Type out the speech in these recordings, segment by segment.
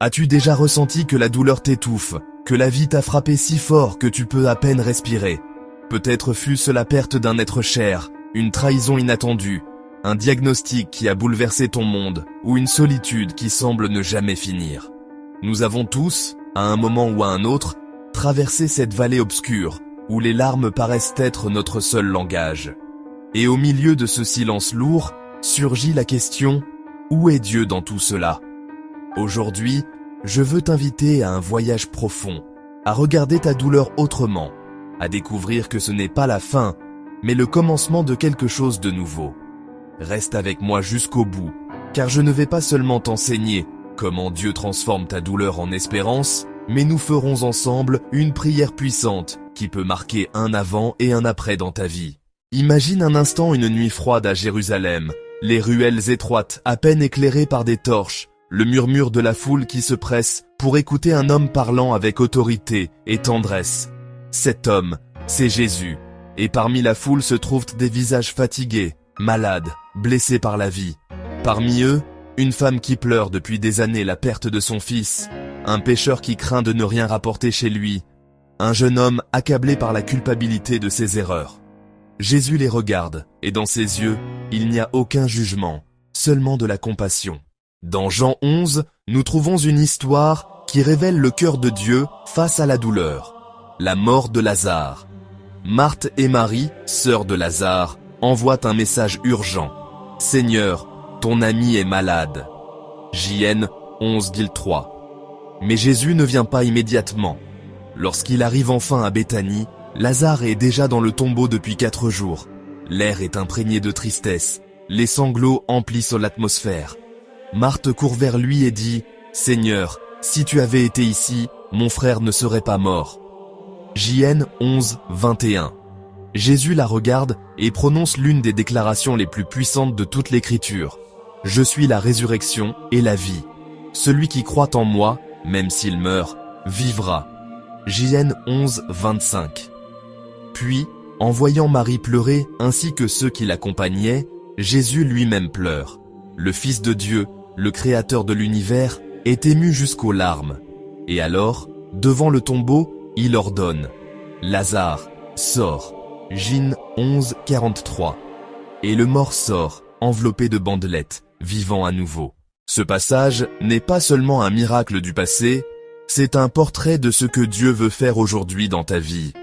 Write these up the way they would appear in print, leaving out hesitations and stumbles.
As-tu déjà ressenti que la douleur t'étouffe, que la vie t'a frappé si fort que tu peux à peine respirer? Peut-être fut-ce la perte d'un être cher, une trahison inattendue, un diagnostic qui a bouleversé ton monde, ou une solitude qui semble ne jamais finir. Nous avons tous, à un moment ou à un autre, traversé cette vallée obscure, où les larmes paraissent être notre seul langage. Et au milieu de ce silence lourd, surgit la question, où est Dieu dans tout cela? Aujourd'hui, je veux t'inviter à un voyage profond, à regarder ta douleur autrement, à découvrir que ce n'est pas la fin, mais le commencement de quelque chose de nouveau. Reste avec moi jusqu'au bout, car je ne vais pas seulement t'enseigner comment Dieu transforme ta douleur en espérance, mais nous ferons ensemble une prière puissante qui peut marquer un avant et un après dans ta vie. Imagine un instant une nuit froide à Jérusalem, les ruelles étroites à peine éclairées par des torches, le murmure de la foule qui se presse pour écouter un homme parlant avec autorité et tendresse. Cet homme, c'est Jésus, et parmi la foule se trouvent des visages fatigués, malades, blessés par la vie. Parmi eux, une femme qui pleure depuis des années la perte de son fils, un pécheur qui craint de ne rien rapporter chez lui, un jeune homme accablé par la culpabilité de ses erreurs. Jésus les regarde, et dans ses yeux, il n'y a aucun jugement, seulement de la compassion. Dans Jean 11, nous trouvons une histoire qui révèle le cœur de Dieu face à la douleur. La mort de Lazare. Marthe et Marie, sœurs de Lazare, envoient un message urgent. « Seigneur, ton ami est malade. » JN 11-3. Mais Jésus ne vient pas immédiatement. Lorsqu'il arrive enfin à Béthanie, Lazare est déjà dans le tombeau depuis 4 jours. L'air est imprégné de tristesse. Les sanglots emplissent l'atmosphère. Marthe court vers lui et dit « Seigneur, si tu avais été ici, mon frère ne serait pas mort. » JN 11-21. Jésus la regarde et prononce l'une des déclarations les plus puissantes de toute l'Écriture. « Je suis la résurrection et la vie. Celui qui croit en moi, même s'il meurt, vivra. » JN 11-25. Puis, en voyant Marie pleurer ainsi que ceux qui l'accompagnaient, Jésus lui-même pleure. Le Fils de Dieu, le Créateur de l'univers, est ému jusqu'aux larmes. Et alors, devant le tombeau, il ordonne « Lazare, sors !» Jean 11-43. Et le mort sort, enveloppé de bandelettes, vivant à nouveau. Ce passage n'est pas seulement un miracle du passé, c'est un portrait de ce que Dieu veut faire aujourd'hui dans ta vie.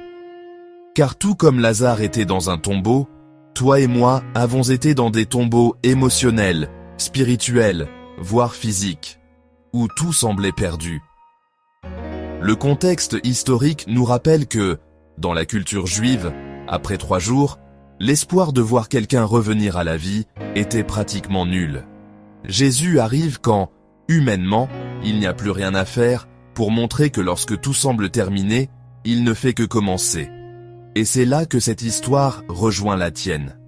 Car tout comme Lazare était dans un tombeau, toi et moi avons été dans des tombeaux émotionnels, spirituels, voire physiques, où tout semblait perdu. Le contexte historique nous rappelle que, dans la culture juive, après 3 jours, l'espoir de voir quelqu'un revenir à la vie était pratiquement nul. Jésus arrive quand, humainement, il n'y a plus rien à faire pour montrer que lorsque tout semble terminé, il ne fait que commencer. Et c'est là que cette histoire rejoint la tienne.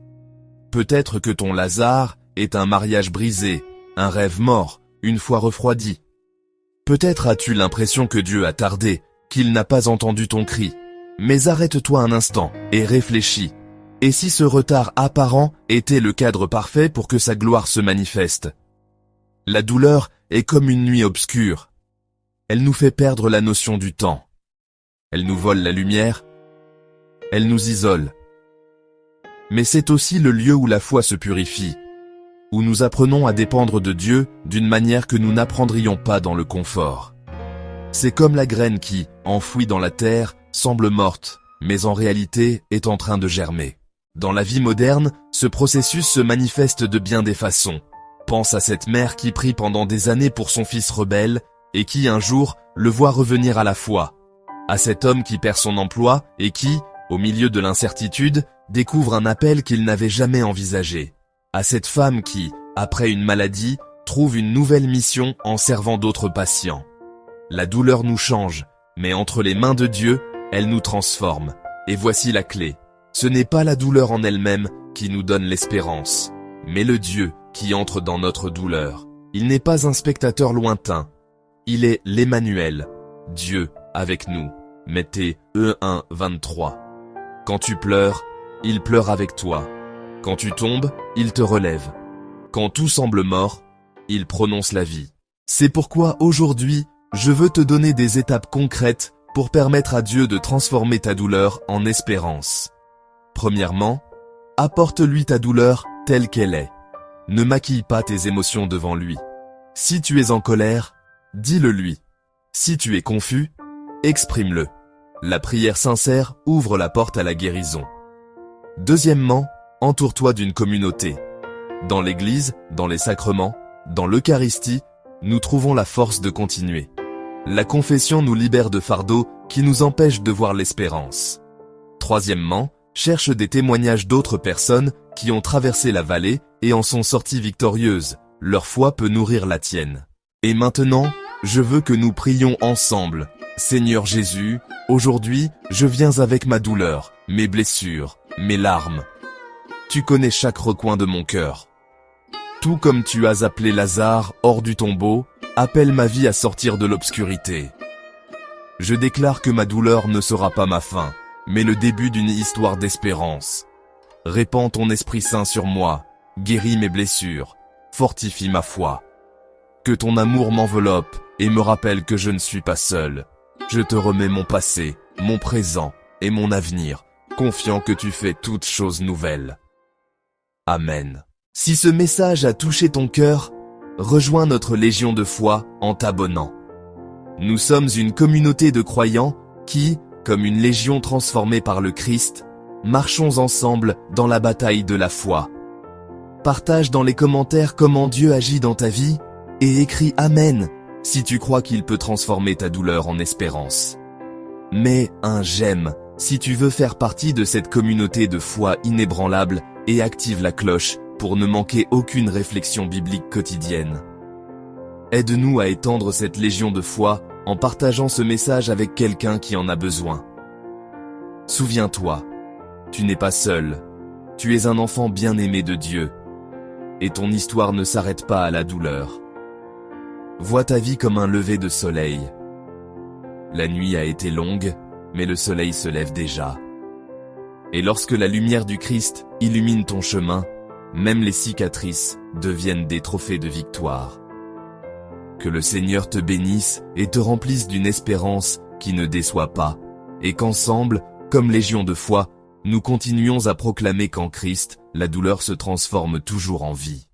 Peut-être que ton Lazare est un mariage brisé, un rêve mort, une foi refroidie. Peut-être as-tu l'impression que Dieu a tardé, qu'il n'a pas entendu ton cri. Mais arrête-toi un instant et réfléchis. Et si ce retard apparent était le cadre parfait pour que sa gloire se manifeste? La douleur est comme une nuit obscure. Elle nous fait perdre la notion du temps. Elle nous vole la lumière. Elle nous isole. Mais c'est aussi le lieu où la foi se purifie, où nous apprenons à dépendre de Dieu d'une manière que nous n'apprendrions pas dans le confort. C'est comme la graine qui, enfouie dans la terre, semble morte, mais en réalité est en train de germer. Dans la vie moderne, ce processus se manifeste de bien des façons. Pense à cette mère qui prie pendant des années pour son fils rebelle et qui, un jour, le voit revenir à la foi. À cet homme qui perd son emploi et qui, au milieu de l'incertitude, découvre un appel qu'il n'avait jamais envisagé. À cette femme qui, après une maladie, trouve une nouvelle mission en servant d'autres patients. La douleur nous change, mais entre les mains de Dieu, elle nous transforme. Et voici la clé. Ce n'est pas la douleur en elle-même qui nous donne l'espérance, mais le Dieu qui entre dans notre douleur. Il n'est pas un spectateur lointain. Il est l'Emmanuel, Dieu avec nous. Mettez E1 23. Quand tu pleures, il pleure avec toi. Quand tu tombes, il te relève. Quand tout semble mort, il prononce la vie. C'est pourquoi aujourd'hui, je veux te donner des étapes concrètes pour permettre à Dieu de transformer ta douleur en espérance. Premièrement, apporte-lui ta douleur telle qu'elle est. Ne maquille pas tes émotions devant lui. Si tu es en colère, dis-le lui. Si tu es confus, exprime-le. La prière sincère ouvre la porte à la guérison. Deuxièmement, entoure-toi d'une communauté. Dans l'église, dans les sacrements, dans l'Eucharistie, nous trouvons la force de continuer. La confession nous libère de fardeaux qui nous empêchent de voir l'espérance. Troisièmement, cherche des témoignages d'autres personnes qui ont traversé la vallée et en sont sorties victorieuses. Leur foi peut nourrir la tienne. Et maintenant, je veux que nous prions ensemble. Seigneur Jésus, aujourd'hui, je viens avec ma douleur, mes blessures, mes larmes. Tu connais chaque recoin de mon cœur. Tout comme tu as appelé Lazare hors du tombeau, appelle ma vie à sortir de l'obscurité. Je déclare que ma douleur ne sera pas ma fin, mais le début d'une histoire d'espérance. Répands ton Esprit Saint sur moi, guéris mes blessures, fortifie ma foi. Que ton amour m'enveloppe et me rappelle que je ne suis pas seul. Je te remets mon passé, mon présent et mon avenir, confiant que tu fais toutes choses nouvelles. Amen. Si ce message a touché ton cœur, rejoins notre Légion de foi en t'abonnant. Nous sommes une communauté de croyants qui, comme une légion transformée par le Christ, marchons ensemble dans la bataille de la foi. Partage dans les commentaires comment Dieu agit dans ta vie et écris Amen si tu crois qu'il peut transformer ta douleur en espérance. Mets un j'aime si tu veux faire partie de cette communauté de foi inébranlable et active la cloche pour ne manquer aucune réflexion biblique quotidienne. Aide-nous à étendre cette légion de foi en partageant ce message avec quelqu'un qui en a besoin. Souviens-toi, tu n'es pas seul, tu es un enfant bien-aimé de Dieu, et ton histoire ne s'arrête pas à la douleur. Vois ta vie comme un lever de soleil. La nuit a été longue, mais le soleil se lève déjà. Et lorsque la lumière du Christ illumine ton chemin, même les cicatrices deviennent des trophées de victoire. Que le Seigneur te bénisse et te remplisse d'une espérance qui ne déçoit pas, et qu'ensemble, comme légion de foi, nous continuions à proclamer qu'en Christ, la douleur se transforme toujours en vie.